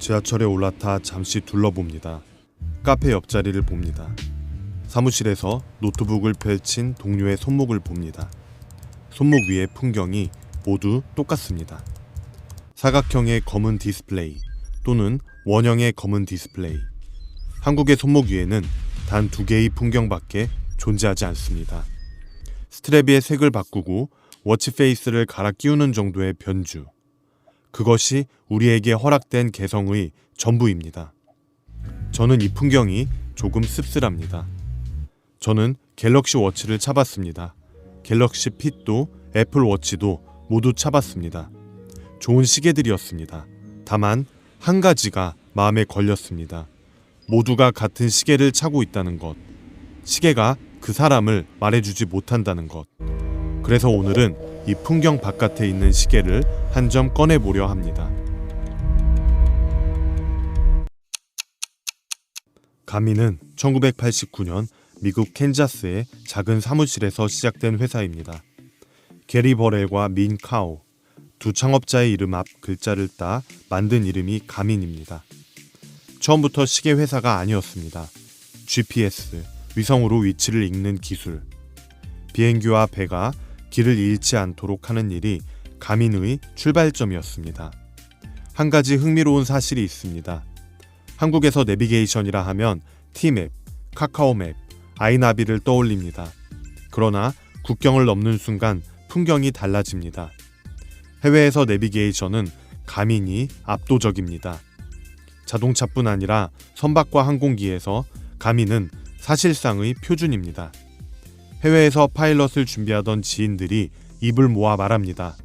지하철에 올라타 잠시 둘러봅니다. 카페 옆자리를 봅니다. 사무실에서 노트북을 펼친 동료의 손목을 봅니다. 손목 위의 풍경이 모두 똑같습니다. 사각형의 검은 디스플레이 또는 원형의 검은 디스플레이. 한국의 손목 위에는 단 2개의 풍경밖에 존재하지 않습니다. 스트랩의 색을 바꾸고 워치페이스를 갈아 끼우는 정도의 변주. 그것이 우리에게 허락된 개성의 전부입니다. 저는 이 풍경이 조금 씁쓸합니다. 저는 갤럭시 워치를 차봤습니다. 갤럭시 핏도 애플워치도 모두 차봤습니다. 좋은 시계들이었습니다. 다만 한 가지가 마음에 걸렸습니다. 모두가 같은 시계를 차고 있다는 것. 시계가 그 사람을 말해주지 못한다는 것. 그래서 오늘은 이 풍경 바깥에 있는 시계를 한 점 꺼내보려 합니다. 가민은 1989년 미국 캔자스의 작은 사무실에서 시작된 회사입니다. 게리 버렐과 민 카오, 두 창업자의 이름 앞 글자를 따 만든 이름이 가민입니다. 처음부터 시계 회사가 아니었습니다. GPS, 위성으로 위치를 읽는 기술, 비행기와 배가 길을 잃지 않도록 하는 일이 가민의 출발점이었습니다. 한 가지 흥미로운 사실이 있습니다. 한국에서 내비게이션이라 하면 티맵, 카카오맵, 아이나비를 떠올립니다. 그러나 국경을 넘는 순간 풍경이 달라집니다. 해외에서 내비게이션은 가민이 압도적입니다. 자동차뿐 아니라 선박과 항공기에서 가민은 사실상의 표준입니다. 해외에서 파일럿을 준비하던 지인들이 입을 모아 말합니다.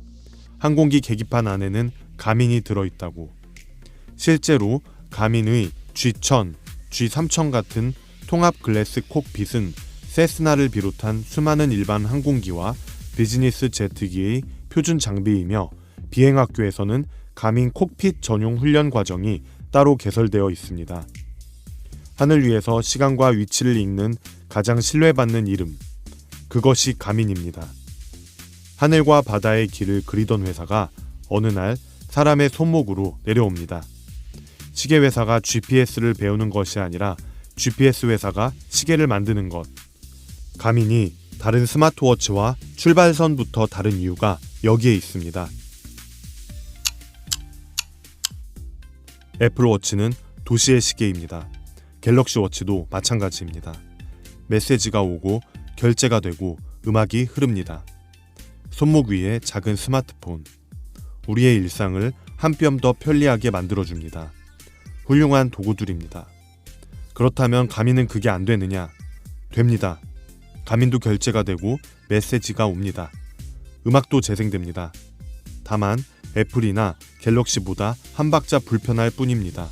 항공기 계기판 안에는 가민이 들어있다고. 실제로 가민의 G1000, G3000 같은 통합 글래스 콕핏은 세스나를 비롯한 수많은 일반 항공기와 비즈니스 제트기의 표준 장비이며 비행학교에서는 가민 콕핏 전용 훈련 과정이 따로 개설되어 있습니다. 하늘 위에서 시간과 위치를 읽는 가장 신뢰받는 이름, 그것이 가민입니다. 하늘과 바다의 길을 그리던 회사가 어느 날 사람의 손목으로 내려옵니다. 시계 회사가 GPS를 배우는 것이 아니라 GPS 회사가 시계를 만드는 것. 가민이 다른 스마트워치와 출발선부터 다른 이유가 여기에 있습니다. 애플워치는 도시의 시계입니다. 갤럭시 워치도 마찬가지입니다. 메시지가 오고 결제가 되고 음악이 흐릅니다. 손목 위에 작은 스마트폰. 우리의 일상을 한 뼘 더 편리하게 만들어줍니다. 훌륭한 도구들입니다. 그렇다면 가민은 그게 안 되느냐? 됩니다. 가민도 결제가 되고 메시지가 옵니다. 음악도 재생됩니다. 다만 애플이나 갤럭시보다 한 박자 불편할 뿐입니다.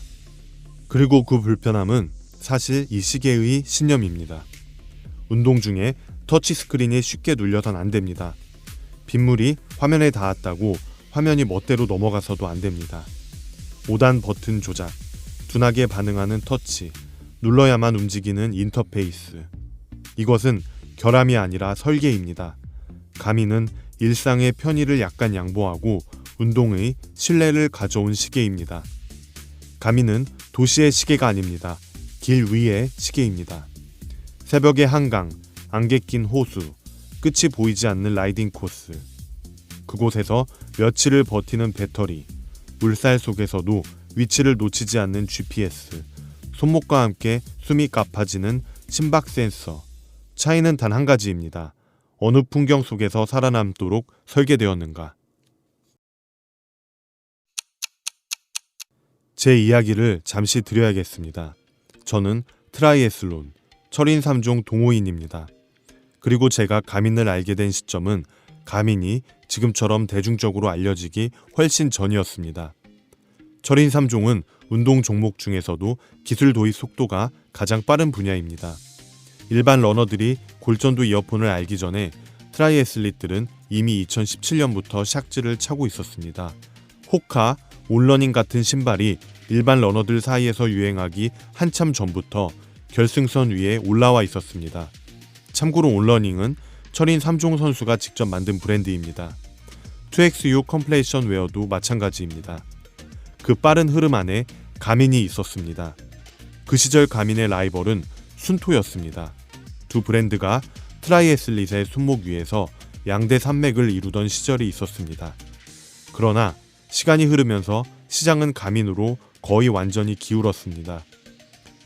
그리고 그 불편함은 사실 이 시계의 신념입니다. 운동 중에 터치스크린이 쉽게 눌려선 안 됩니다. 빗물이 화면에 닿았다고 화면이 멋대로 넘어가서도 안 됩니다. 5단 버튼 조작, 둔하게 반응하는 터치, 눌러야만 움직이는 인터페이스. 이것은 결함이 아니라 설계입니다. 가민은 일상의 편의를 약간 양보하고 운동의 신뢰를 가져온 시계입니다. 가민은 도시의 시계가 아닙니다. 길 위의 시계입니다. 새벽의 한강, 안개 낀 호수, 끝이 보이지 않는 라이딩 코스. 그곳에서 며칠을 버티는 배터리, 물살 속에서도 위치를 놓치지 않는 GPS, 손목과 함께 숨이 가빠지는 심박 센서. 차이는 단 한 가지입니다. 어느 풍경 속에서 살아남도록 설계되었는가. 제 이야기를 잠시 드려야겠습니다. 저는 트라이애슬론, 철인 3종 동호인입니다. 그리고 제가 가민을 알게 된 시점은 가민이 지금처럼 대중적으로 알려지기 훨씬 전이었습니다. 철인 3종은 운동 종목 중에서도 기술 도입 속도가 가장 빠른 분야입니다. 일반 러너들이 골전도 이어폰을 알기 전에 트라이애슬릿들은 이미 2017년부터 샥즈를 차고 있었습니다. 호카, 온러닝 같은 신발이 일반 러너들 사이에서 유행하기 한참 전부터 결승선 위에 올라와 있었습니다. 참고로 온러닝은 철인 3종 선수가 직접 만든 브랜드입니다. 2XU 컴플레이션 웨어도 마찬가지입니다. 그 빠른 흐름 안에 가민이 있었습니다. 그 시절 가민의 라이벌은 순토였습니다. 두 브랜드가 트라이애슬릿의 손목 위에서 양대 산맥을 이루던 시절이 있었습니다. 그러나 시간이 흐르면서 시장은 가민으로 거의 완전히 기울었습니다.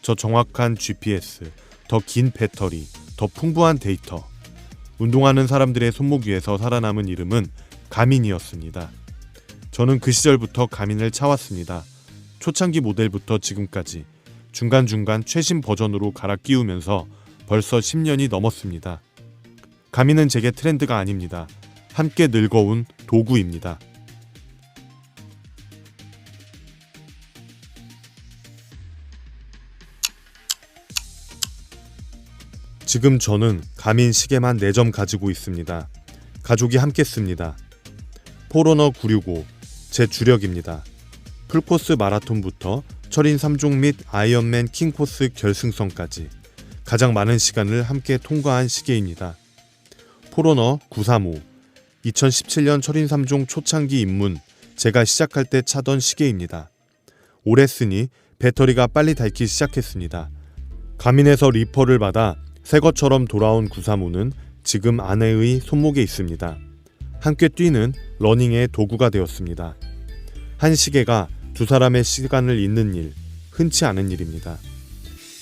더 정확한 GPS, 더 긴 배터리, 더 풍부한 데이터. 운동하는 사람들의 손목 위에서 살아남은 이름은 가민이었습니다. 저는 그 시절부터 가민을 차왔습니다. 초창기 모델부터 지금까지 중간중간 최신 버전으로 갈아 끼우면서 벌써 10년이 넘었습니다. 가민은 제게 트렌드가 아닙니다. 함께 늙어온 도구입니다. 지금 저는 가민 시계만 4점 가지고 있습니다. 가족이 함께 씁니다. 포러너 965, 제 주력입니다. 풀코스 마라톤부터 철인 3종 및 아이언맨 킹코스 결승선까지 가장 많은 시간을 함께 통과한 시계입니다. 포러너 935, 2017년 철인 3종 초창기 입문, 제가 시작할 때 차던 시계입니다. 오래 쓰니 배터리가 빨리 닳기 시작했습니다. 가민에서 리퍼를 받아 새 것처럼 돌아온 935는 지금 아내의 손목에 있습니다. 함께 뛰는 러닝의 도구가 되었습니다. 한 시계가 두 사람의 시간을 잇는 일, 흔치 않은 일입니다.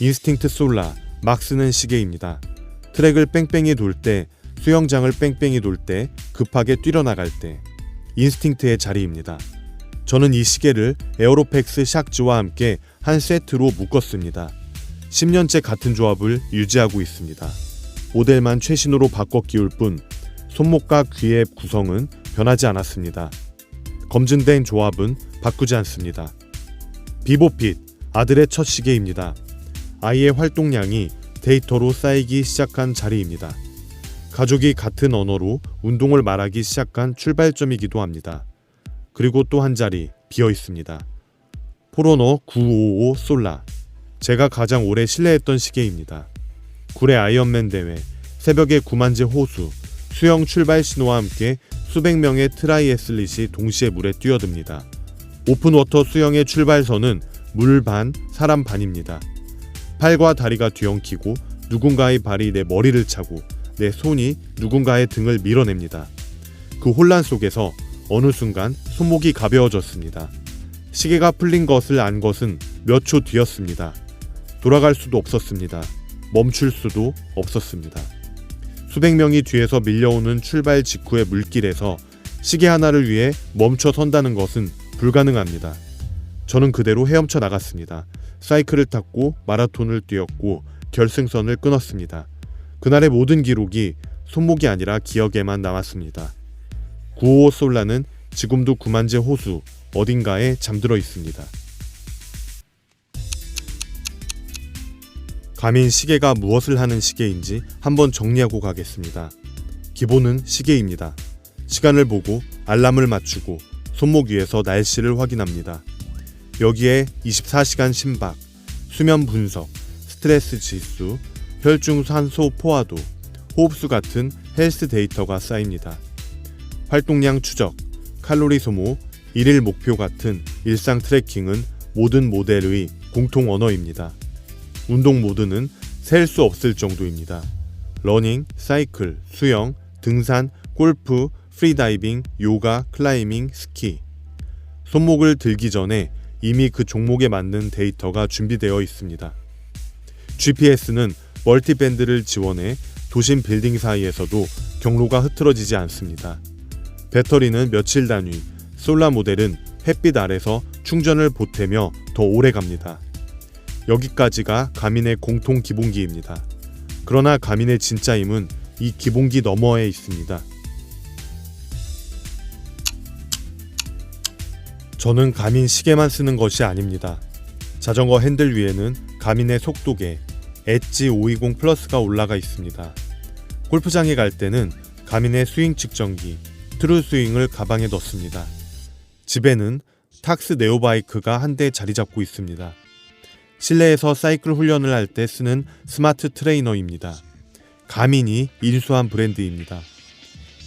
인스팅트 솔라, 막 쓰는 시계입니다. 트랙을 뺑뺑이 돌 때, 수영장을 뺑뺑이 돌 때, 급하게 뛰러 나갈 때, 인스팅트의 자리입니다. 저는 이 시계를 에어로팩스 샥즈와 함께 한 세트로 묶었습니다. 10년째 같은 조합을 유지하고 있습니다. 모델만 최신으로 바꿔 끼울 뿐 손목과 귀의 구성은 변하지 않았습니다. 검증된 조합은 바꾸지 않습니다. 비보핏, 아들의 첫 시계입니다. 아이의 활동량이 데이터로 쌓이기 시작한 자리입니다. 가족이 같은 언어로 운동을 말하기 시작한 출발점이기도 합니다. 그리고 또 한 자리 비어 있습니다. 포러너 955 솔라, 제가 가장 오래 신뢰했던 시계입니다. 구례 아이언맨 대회, 새벽의 구만제 호수, 수영 출발 신호와 함께 수백 명의 트라이애슬릿이 동시에 물에 뛰어듭니다. 오픈워터 수영의 출발선은 물 반, 사람 반입니다. 팔과 다리가 뒤엉키고 누군가의 발이 내 머리를 차고 내 손이 누군가의 등을 밀어냅니다. 그 혼란 속에서 어느 순간 손목이 가벼워졌습니다. 시계가 풀린 것을 안 것은 몇 초 뒤였습니다. 돌아갈 수도 없었습니다. 멈출 수도 없었습니다. 수백 명이 뒤에서 밀려오는 출발 직후의 물길에서 시계 하나를 위해 멈춰 선다는 것은 불가능합니다. 저는 그대로 헤엄쳐 나갔습니다. 사이클을 탔고 마라톤을 뛰었고 결승선을 끊었습니다. 그날의 모든 기록이 손목이 아니라 기억에만 남았습니다. 955 솔라는 지금도 구만제 호수 어딘가에 잠들어 있습니다. 가민 시계가 무엇을 하는 시계인지 한번 정리하고 가겠습니다. 기본은 시계입니다. 시간을 보고 알람을 맞추고 손목 위에서 날씨를 확인합니다. 여기에 24시간 심박, 수면 분석, 스트레스 지수, 혈중 산소 포화도, 호흡수 같은 헬스 데이터가 쌓입니다. 활동량 추적, 칼로리 소모, 일일 목표 같은 일상 트래킹은 모든 모델의 공통 언어입니다. 운동 모드는 셀 수 없을 정도입니다. 러닝, 사이클, 수영, 등산, 골프, 프리다이빙, 요가, 클라이밍, 스키. 손목을 들기 전에 이미 그 종목에 맞는 데이터가 준비되어 있습니다. GPS는 멀티밴드를 지원해 도심 빌딩 사이에서도 경로가 흐트러지지 않습니다. 배터리는 며칠 단위, 솔라 모델은 햇빛 아래서 충전을 보태며 더 오래 갑니다. 여기까지가 가민의 공통 기본기입니다. 그러나 가민의 진짜 힘은 이 기본기 너머에 있습니다. 저는 가민 시계만 쓰는 것이 아닙니다. 자전거 핸들 위에는 가민의 속도계 엣지 520 플러스가 올라가 있습니다. 골프장에 갈 때는 가민의 스윙 측정기 트루 스윙을 가방에 넣습니다. 집에는 탁스 네오바이크가 한 대 자리 잡고 있습니다. 실내에서 사이클 훈련을 할 때 쓰는 스마트 트레이너입니다. 가민이 인수한 브랜드입니다.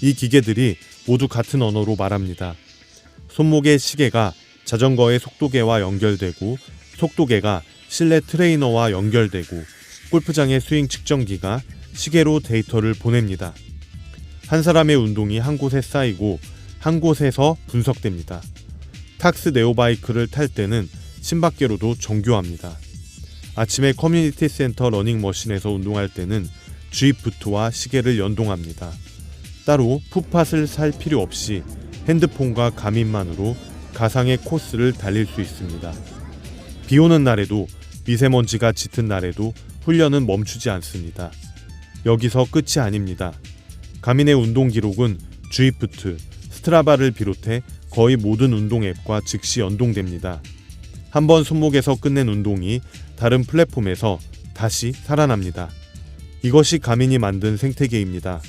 이 기계들이 모두 같은 언어로 말합니다. 손목의 시계가 자전거의 속도계와 연결되고 속도계가 실내 트레이너와 연결되고 골프장의 스윙 측정기가 시계로 데이터를 보냅니다. 한 사람의 운동이 한 곳에 쌓이고 한 곳에서 분석됩니다. 탁스 네오바이크를 탈 때는 심박계로도 정교합니다. 아침에 커뮤니티 센터 러닝머신에서 운동할 때는 G부트와 시계를 연동합니다. 따로 풋팟을 살 필요 없이 핸드폰과 가민만으로 가상의 코스를 달릴 수 있습니다. 비 오는 날에도 미세먼지가 짙은 날에도 훈련은 멈추지 않습니다. 여기서 끝이 아닙니다. 가민의 운동 기록은 G부트, 스트라바를 비롯해 거의 모든 운동 앱과 즉시 연동됩니다. 한번 손목에서 끝낸 운동이 다른 플랫폼에서 다시 살아납니다. 이것이 가민이 만든 생태계입니다.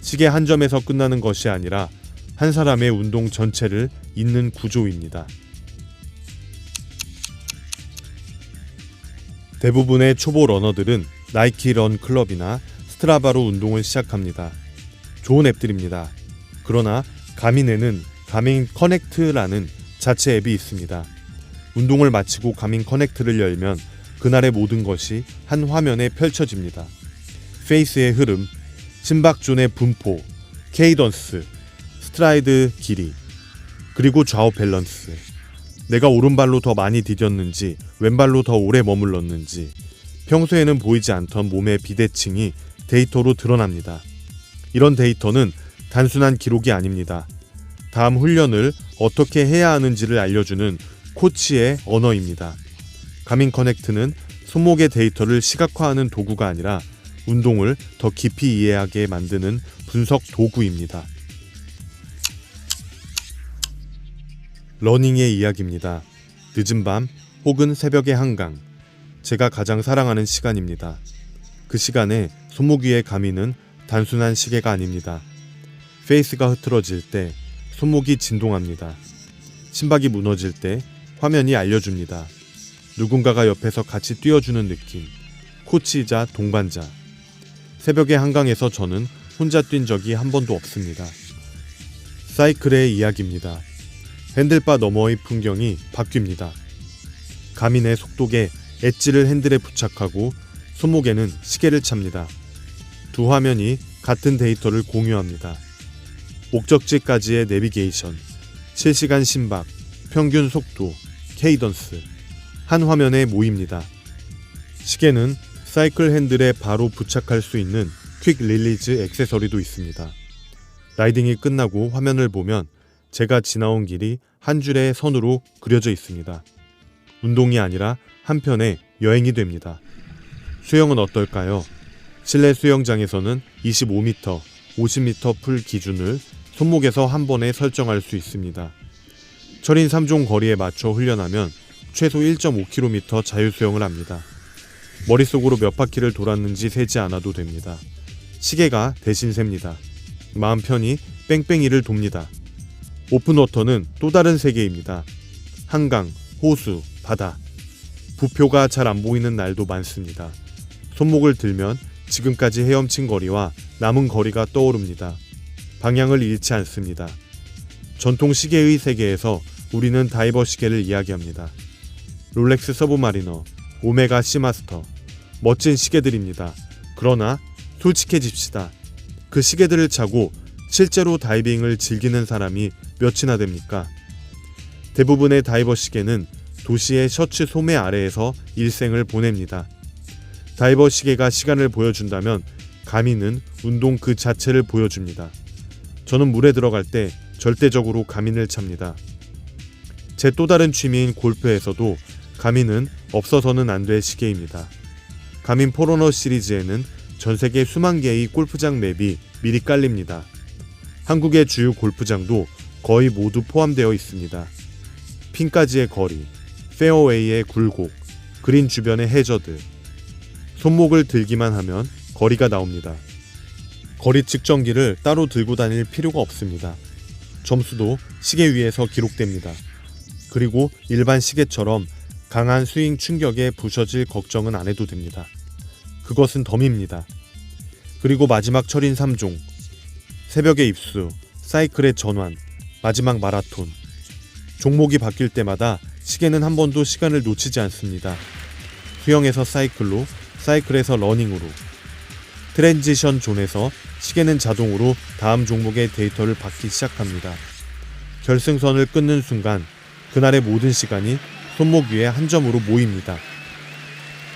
시계 한 점에서 끝나는 것이 아니라 한 사람의 운동 전체를 잇는 구조입니다. 대부분의 초보 러너들은 나이키 런 클럽이나 스트라바로 운동을 시작합니다. 좋은 앱들입니다. 그러나 가민에는 가민 커넥트라는 자체 앱이 있습니다. 운동을 마치고 가민 커넥트를 열면 그날의 모든 것이 한 화면에 펼쳐집니다. 페이스의 흐름, 심박존의 분포, 케이던스, 스트라이드 길이, 그리고 좌우 밸런스, 내가 오른발로 더 많이 디뎠는지 왼발로 더 오래 머물렀는지, 평소에는 보이지 않던 몸의 비대칭이 데이터로 드러납니다. 이런 데이터는 단순한 기록이 아닙니다. 다음 훈련을 어떻게 해야 하는지를 알려주는 코치의 언어입니다. 가민 커넥트는 손목의 데이터를 시각화하는 도구가 아니라 운동을 더 깊이 이해하게 만드는 분석 도구입니다. 러닝의 이야기입니다. 늦은 밤 혹은 새벽의 한강, 제가 가장 사랑하는 시간입니다. 그 시간에 손목 위의 가민은 단순한 시계가 아닙니다. 페이스가 흐트러질 때 손목이 진동합니다. 심박이 무너질 때 화면이 알려줍니다. 누군가가 옆에서 같이 뛰어주는 느낌, 코치이자 동반자. 새벽의 한강에서 저는 혼자 뛴 적이 한 번도 없습니다. 사이클의 이야기입니다. 핸들바 너머의 풍경이 바뀝니다. 가민의 속도계 엣지를 핸들에 부착하고 손목에는 시계를 찹니다. 두 화면이 같은 데이터를 공유합니다. 목적지까지의 내비게이션, 실시간 심박, 평균 속도, 케이던스, 한 화면에 모입니다. 시계는 사이클 핸들에 바로 부착할 수 있는 퀵 릴리즈 액세서리도 있습니다. 라이딩이 끝나고 화면을 보면 제가 지나온 길이 한 줄의 선으로 그려져 있습니다. 운동이 아니라 한편의 여행이 됩니다. 수영은 어떨까요? 실내 수영장에서는 25m, 50m 풀 기준을 손목에서 한 번에 설정할 수 있습니다. 철인 3종 거리에 맞춰 훈련하면 최소 1.5km 자유수영을 합니다. 머릿속으로 몇 바퀴를 돌았는지 세지 않아도 됩니다. 시계가 대신 셉니다. 마음 편히 뺑뺑이를 돕니다. 오픈워터는 또 다른 세계입니다. 한강, 호수, 바다. 부표가 잘 안 보이는 날도 많습니다. 손목을 들면 지금까지 헤엄친 거리와 남은 거리가 떠오릅니다. 방향을 잃지 않습니다. 전통 시계의 세계에서 우리는 다이버 시계를 이야기합니다. 롤렉스 서브마리너, 오메가 시마스터, 멋진 시계들입니다. 그러나 솔직해집시다. 그 시계들을 차고 실제로 다이빙을 즐기는 사람이 몇이나 됩니까? 대부분의 다이버 시계는 도시의 셔츠 소매 아래에서 일생을 보냅니다. 다이버 시계가 시간을 보여준다면 가민은 운동 그 자체를 보여줍니다. 저는 물에 들어갈 때 절대적으로 가민을 찹니다. 제 또 다른 취미인 골프에서도 가민은 없어서는 안 될 시계입니다. 가민 포러너 시리즈에는 전세계 수만 개의 골프장 맵이 미리 깔립니다. 한국의 주요 골프장도 거의 모두 포함되어 있습니다. 핀까지의 거리, 페어웨이의 굴곡, 그린 주변의 해저드. 손목을 들기만 하면 거리가 나옵니다. 거리 측정기를 따로 들고 다닐 필요가 없습니다. 점수도 시계 위에서 기록됩니다. 그리고 일반 시계처럼 강한 스윙 충격에 부서질 걱정은 안 해도 됩니다. 그것은 덤입니다. 그리고 마지막 철인 3종, 새벽의 입수, 사이클의 전환, 마지막 마라톤. 종목이 바뀔 때마다 시계는 한 번도 시간을 놓치지 않습니다. 수영에서 사이클로, 사이클에서 러닝으로. 트랜지션 존에서 시계는 자동으로 다음 종목의 데이터를 받기 시작합니다. 결승선을 끊는 순간 그날의 모든 시간이 손목 위에 한 점으로 모입니다.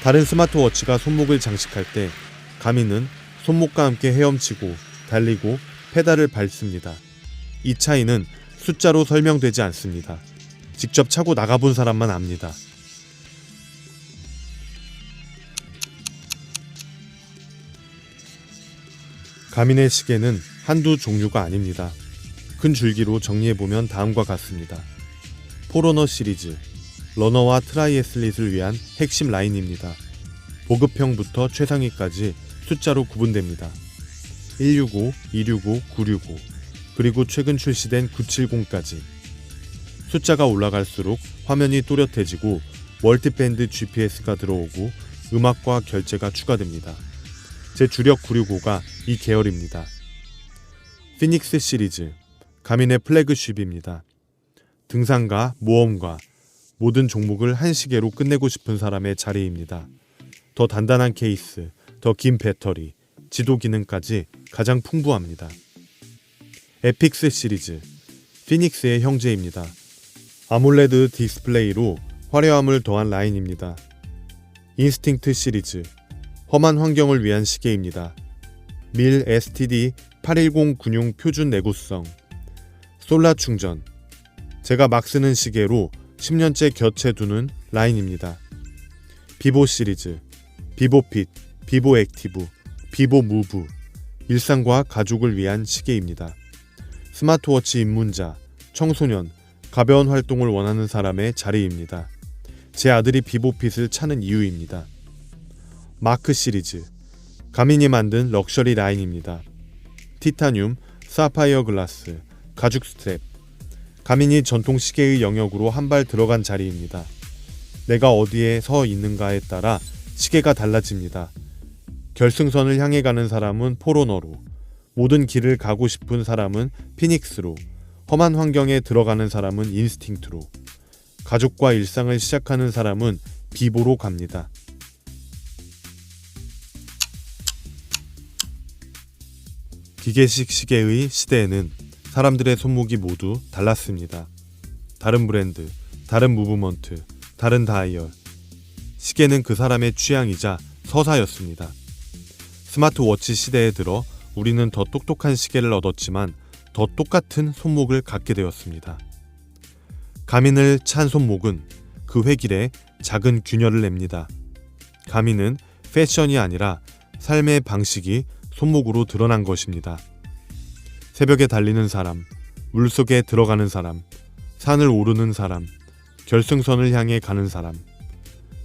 다른 스마트워치가 손목을 장식할 때 가민은 손목과 함께 헤엄치고 달리고 페달을 밟습니다. 이 차이는 숫자로 설명되지 않습니다. 직접 차고 나가본 사람만 압니다. 가민의 시계는 한두 종류가 아닙니다. 큰 줄기로 정리해보면 다음과 같습니다. 포러너 시리즈, 러너와 트라이애슬릿을 위한 핵심 라인입니다. 보급형부터 최상위까지 숫자로 구분됩니다. 165, 265, 965, 그리고 최근 출시된 970까지. 숫자가 올라갈수록 화면이 또렷해지고 멀티밴드 GPS가 들어오고 음악과 결제가 추가됩니다. 제 주력 965가 이 계열입니다. 피닉스 시리즈, 가민의 플래그십입니다. 등산과 모험과 모든 종목을 한 시계로 끝내고 싶은 사람의 자리입니다. 더 단단한 케이스, 더 긴 배터리, 지도 기능까지 가장 풍부합니다. 에픽스 시리즈, 피닉스의 형제입니다. 아몰레드 디스플레이로 화려함을 더한 라인입니다. 인스팅트 시리즈, 험한 환경을 위한 시계입니다. 밀 STD 81096 표준 내구성, 솔라 충전, 제가 막 쓰는 시계로 10년째 곁에 두는 라인입니다. 비보 시리즈, 비보핏, 비보 액티브, 비보 무브, 일상과 가족을 위한 시계입니다. 스마트워치 입문자, 청소년, 가벼운 활동을 원하는 사람의 자리입니다. 제 아들이 비보핏을 차는 이유입니다. 마크 시리즈, 가민이 만든 럭셔리 라인입니다. 티타늄, 사파이어 글라스, 가죽 스트랩, 가민이 전통 시계의 영역으로 한 발 들어간 자리입니다. 내가 어디에 서 있는가에 따라 시계가 달라집니다. 결승선을 향해 가는 사람은 포러너로, 모든 길을 가고 싶은 사람은 피닉스로, 험한 환경에 들어가는 사람은 인스팅트로, 가족과 일상을 시작하는 사람은 비보로 갑니다. 기계식 시계의 시대에는 사람들의 손목이 모두 달랐습니다. 다른 브랜드, 다른 무브먼트, 다른 다이얼. 시계는 그 사람의 취향이자 서사였습니다. 스마트워치 시대에 들어 우리는 더 똑똑한 시계를 얻었지만 더 똑같은 손목을 갖게 되었습니다. 가민을 찬 손목은 그 회길에 작은 균열을 냅니다. 가민은 패션이 아니라 삶의 방식이 손목으로 드러난 것입니다. 새벽에 달리는 사람, 물속에 들어가는 사람, 산을 오르는 사람, 결승선을 향해 가는 사람.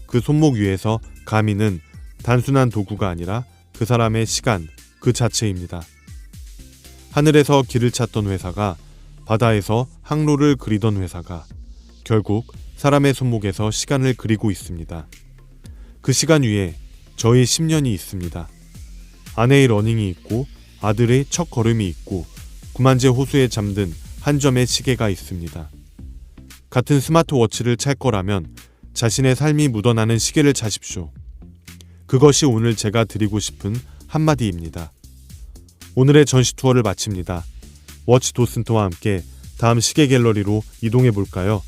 그 손목 위에서 가민은 단순한 도구가 아니라 그 사람의 시간 그 자체입니다. 하늘에서 길을 찾던 회사가, 바다에서 항로를 그리던 회사가 결국 사람의 손목에서 시간을 그리고 있습니다. 그 시간 위에 저의 10년이 있습니다. 아내의 러닝이 있고 아들의 첫 걸음이 있고 9만제 호수에 잠든 한 점의 시계가 있습니다. 같은 스마트워치를 찰 거라면 자신의 삶이 묻어나는 시계를 차십시오. 그것이 오늘 제가 드리고 싶은 한마디입니다. 오늘의 전시 투어를 마칩니다. 워치 도슨트와 함께 다음 시계 갤러리로 이동해 볼까요?